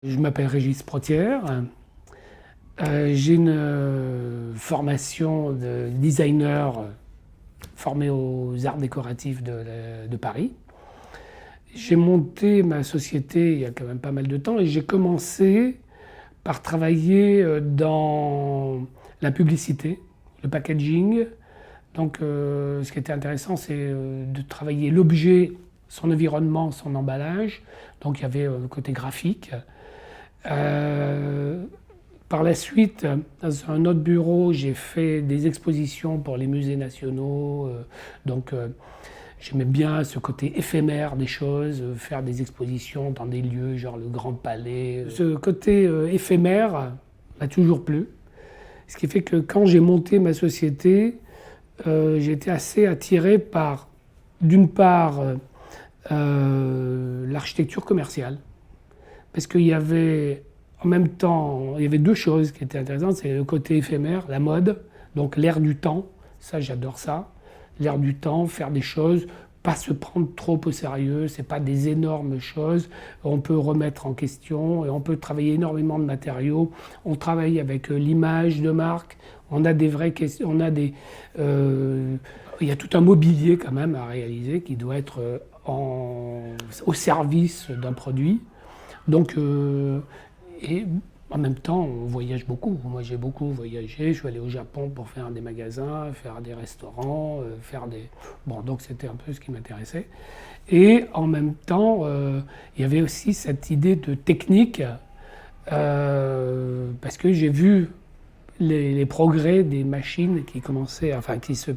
Je m'appelle Régis Protière. J'ai une formation de designer formé aux arts décoratifs de Paris. J'ai monté ma société il y a quand même pas mal de temps et j'ai commencé par travailler dans la publicité, le packaging. Donc ce qui était intéressant, c'est de travailler l'objet, son environnement, son emballage. Donc il y avait le côté graphique. Euh, Par la suite, dans un autre bureau, j'ai fait des expositions pour les musées nationaux. Donc, j'aimais bien ce côté éphémère des choses, faire des expositions dans des lieux genre le Grand Palais. Ce côté éphémère m'a toujours plu. Ce qui fait que quand j'ai monté ma société, j'ai été assez attiré par, d'une part, l'architecture commerciale. Parce qu'il y avait en même temps, il y avait deux choses qui étaient intéressantes. C'est le côté éphémère, la mode, donc l'air du temps. Ça, j'adore ça. L'air du temps, faire des choses, pas se prendre trop au sérieux. C'est pas des énormes choses. On peut remettre en question et on peut travailler énormément de matériaux. On travaille avec l'image de marque. On a des vraies questions. Il y a tout un mobilier quand même à réaliser qui doit être au service d'un produit. Donc, et en même temps, on voyage beaucoup. Moi, j'ai beaucoup voyagé. Je suis allé au Japon pour faire des magasins, faire des restaurants, faire des... Bon, donc c'était un peu ce qui m'intéressait. Et en même temps, il y avait aussi cette idée de technique, parce que j'ai vu les progrès des machines qui commençaient, enfin, qui se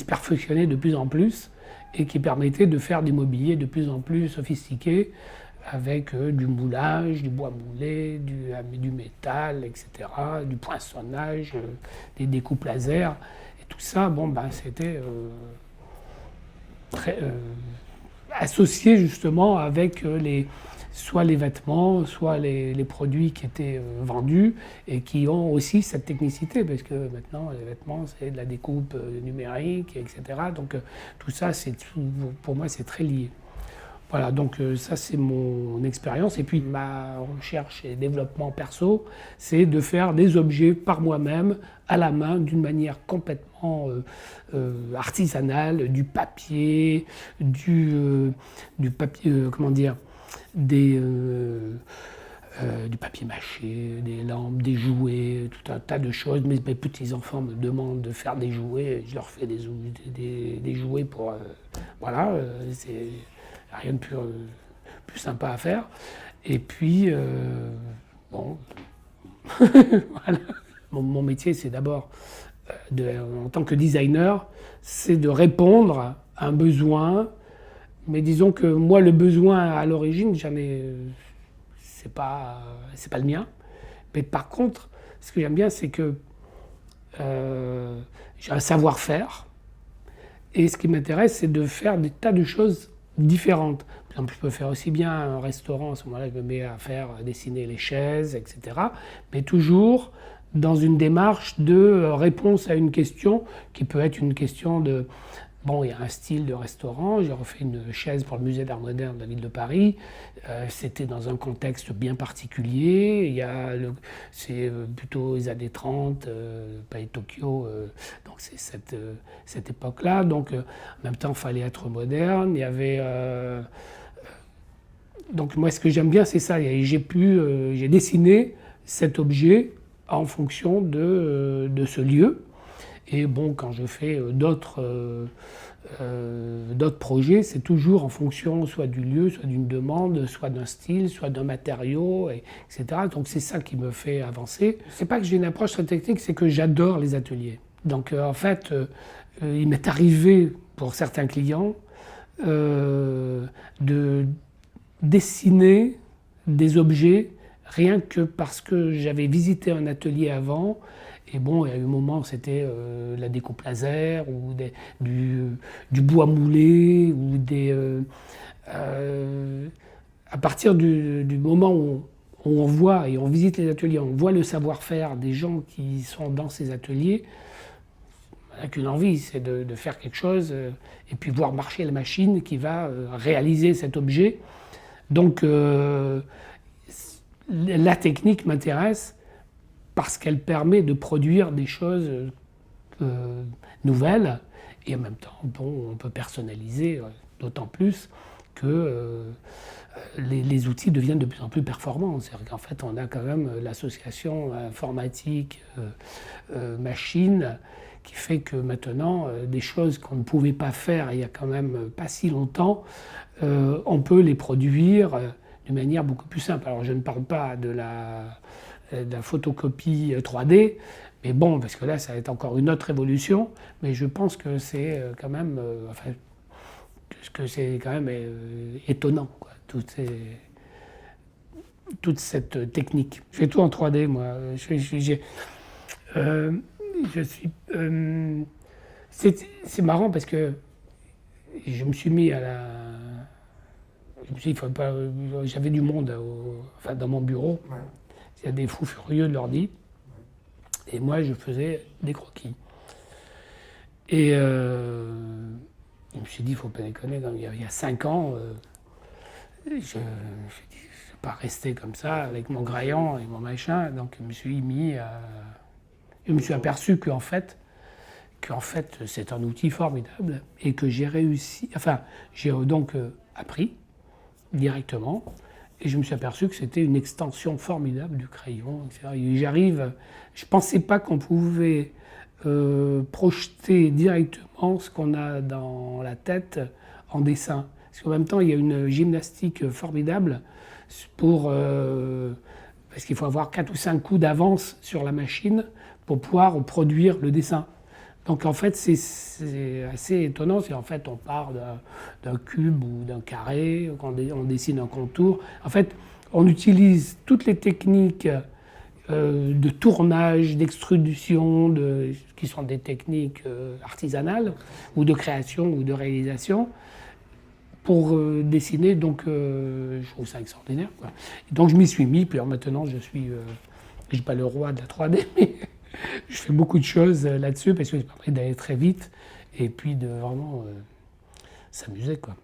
perfectionnaient de plus en plus et qui permettaient de faire des mobiliers de plus en plus sophistiqués, avec du moulage, du bois moulé, du métal, etc., du poinçonnage, des découpes laser. Et tout ça, bon, ben, c'était très associé justement avec soit les vêtements, soit les produits qui étaient vendus et qui ont aussi cette technicité, parce que maintenant, les vêtements, c'est de la découpe numérique, etc. Donc tout ça, pour moi, c'est très lié. Voilà, donc ça c'est mon expérience. Et puis ma recherche et développement perso, c'est de faire des objets par moi-même, à la main, d'une manière complètement artisanale, du papier, comment dire, du papier mâché, des lampes, des jouets, tout un tas de choses. Mes petits-enfants me demandent de faire des jouets, je leur fais des jouets pour... voilà, c'est rien de plus sympa à faire. Et puis, bon, voilà. Mon métier, c'est d'abord, en tant que designer, c'est de répondre à un besoin. Mais disons que moi, le besoin à l'origine, c'est pas le mien. Mais par contre, ce que j'aime bien, c'est que j'ai un savoir-faire. Et ce qui m'intéresse, c'est de faire des tas de choses différentes. Par exemple, je peux faire aussi bien un restaurant, à ce moment-là, je me mets à faire dessiner les chaises, etc. Mais toujours dans une démarche de réponse à une question qui peut être une question de... Bon, il y a un style de restaurant, j'ai refait une chaise pour le musée d'art moderne de la ville de Paris. C'était dans un contexte bien particulier. C'est plutôt les années 30, Paris Tokyo, donc c'est cette époque-là. Donc en même temps, il fallait être moderne. Il y avait... donc moi, ce que j'aime bien, c'est ça. J'ai dessiné cet objet en fonction de ce lieu. Et bon, quand je fais d'autres projets, c'est toujours en fonction soit du lieu, soit d'une demande, soit d'un style, soit d'un matériau, etc. Donc c'est ça qui me fait avancer. C'est pas que j'ai une approche très technique, c'est que j'adore les ateliers. Donc en fait, il m'est arrivé pour certains clients de dessiner des objets rien que parce que j'avais visité un atelier avant. Et bon, il y a eu un moment où c'était la découpe laser, ou du bois moulé, à partir du moment où on voit et on visite les ateliers, on voit le savoir-faire des gens qui sont dans ces ateliers, on n'a qu'une envie, c'est de faire quelque chose et puis voir marcher la machine qui va réaliser cet objet. Donc, la technique m'intéresse parce qu'elle permet de produire des choses nouvelles et en même temps, bon, on peut personnaliser d'autant plus que les outils deviennent de plus en plus performants. C'est-à-dire qu'en fait, on a quand même l'association informatique machine qui fait que maintenant, des choses qu'on ne pouvait pas faire il y a quand même pas si longtemps, on peut les produire d'une manière beaucoup plus simple. Alors je ne parle pas de la photocopie 3D, mais bon, parce que là, ça va être encore une autre évolution, mais je pense que c'est quand même, enfin, que c'est quand même étonnant, quoi, toute cette technique. Je fais tout en 3D, moi. C'est marrant parce que je me suis mis à la. Je me suis dit, faut pas. J'avais du monde enfin, dans mon bureau. Ouais. Il y a des fous furieux de l'ordi. Et moi, je faisais des croquis. Et je me suis dit, il ne faut pas déconner. Il y a 5 ans, je ne vais pas rester comme ça avec mon crayon et mon machin. Donc, je me suis mis à. Je me suis aperçu qu'en fait, c'est un outil formidable et que j'ai réussi. Enfin, j'ai donc appris directement. Et je me suis aperçu que c'était une extension formidable du crayon, etc. Et j'arrive, je ne pensais pas qu'on pouvait projeter directement ce qu'on a dans la tête en dessin. Parce qu'en même temps, il y a une gymnastique formidable parce qu'il faut avoir 4 ou 5 coups d'avance sur la machine pour pouvoir produire le dessin. Donc en fait, c'est assez étonnant. En fait, on part d'un cube ou d'un carré, on dessine un contour. En fait, on utilise toutes les techniques de tournage, d'extrusion, qui sont des techniques artisanales, ou de création, ou de réalisation, pour dessiner. Donc je trouve ça extraordinaire, quoi. Et donc je m'y suis mis, puis alors maintenant je suis, je ne suis pas le roi de la 3D, mais je fais beaucoup de choses là-dessus parce que ça permet d'aller très vite et puis de vraiment s'amuser, quoi.